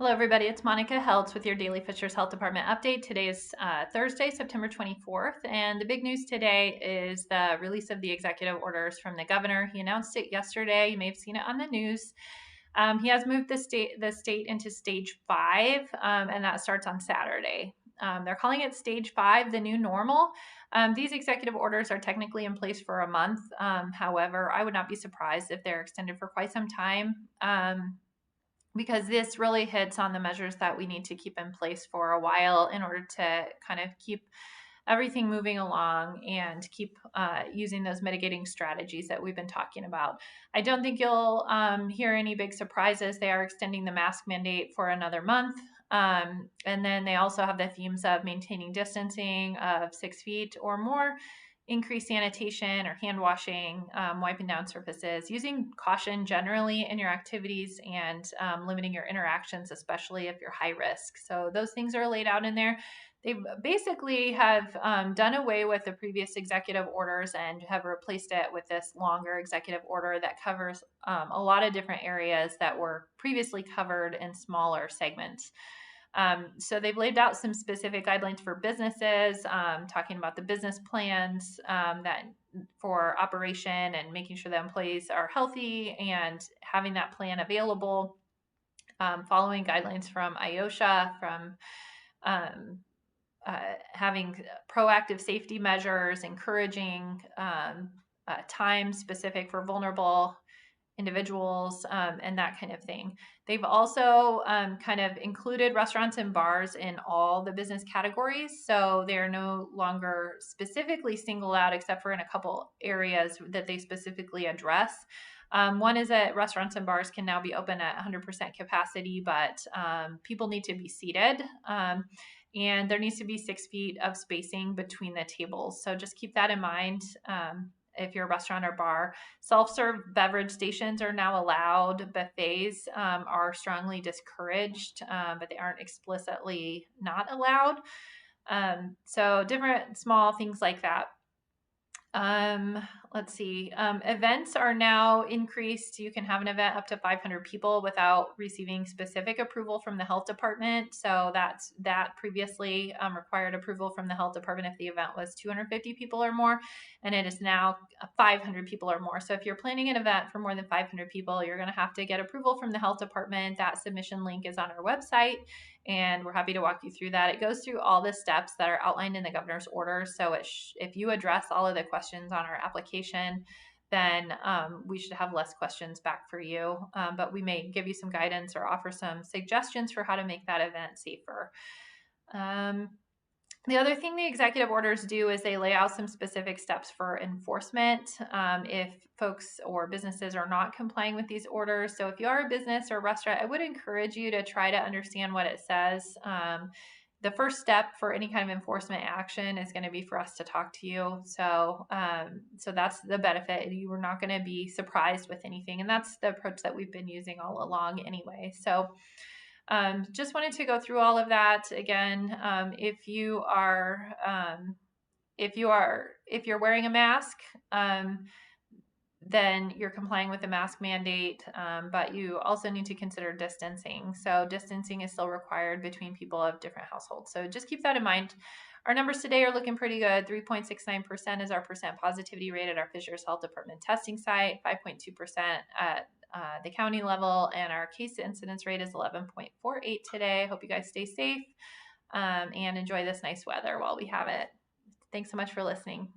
Hello, everybody. It's Monica Heltz with your daily Fishers Health Department update. Today is Thursday, September 24th, and the big news today is the release of the executive orders from the governor. He announced it yesterday. You may have seen it on the news. He has moved the state into stage 5, and that starts on Saturday. They're calling it stage 5, the new normal. These executive orders are technically in place for a month. However, I would not be surprised if they're extended for quite some time. Because this really hits on the measures that we need to keep in place for a while in order to kind of keep everything moving along and keep using those mitigating strategies that we've been talking about. I don't think you'll hear any big surprises. They are extending the mask mandate for another month. And then they also have the themes of maintaining distancing of 6 feet or more, increased sanitation or hand washing, wiping down surfaces, using caution generally in your activities, and limiting your interactions, especially if you're high risk. So those things are laid out in there. They basically have done away with the previous executive orders and have replaced it with this longer executive order that covers a lot of different areas that were previously covered in smaller segments. So they've laid out some specific guidelines for businesses, talking about the business plans that for operation and making sure that employees are healthy and having that plan available, following guidelines from IOSHA, from having proactive safety measures, encouraging time specific for vulnerable individuals, and that kind of thing. They've also kind of included restaurants and bars in all the business categories. So they're no longer specifically singled out except for in a couple areas that they specifically address. One is that restaurants and bars can now be open at 100% capacity, but people need to be seated. And there needs to be 6 feet of spacing between the tables. So just keep that in mind. If you're a restaurant or bar, self-serve beverage stations are now allowed. Buffets are strongly discouraged, but they aren't explicitly not allowed. So different small things like that. Let's see. Events are now increased. You can have an event up to 500 people without receiving specific approval from the health department. So that previously required approval from the health department if the event was 250 people or more, and it is now 500 people or more. So if you're planning an event for more than 500 people, you're going to have to get approval from the health department. That submission link is on our website, and we're happy to walk you through that. It goes through all the steps that are outlined in the governor's order. So if you address all of the questions on our application, then we should have less questions back for you. But we may give you some guidance or offer some suggestions for how to make that event safer. The other thing the executive orders do is they lay out some specific steps for enforcement if folks or businesses are not complying with these orders. So if you are a business or restaurant, I would encourage you to try to understand what it says. The first step for any kind of enforcement action is going to be for us to talk to you. So that's the benefit. You are not going to be surprised with anything. And that's the approach that we've been using all along anyway. So just wanted to go through all of that again. If you're wearing a mask, then you're complying with the mask mandate, but you also need to consider distancing. So distancing is still required between people of different households. So just keep that in mind. Our numbers today are looking pretty good. 3.69% is our percent positivity rate at our Fishers Health Department testing site, 5.2% at the county level, and our case incidence rate is 11.48 today. Hope you guys stay safe and enjoy this nice weather while we have it. Thanks so much for listening.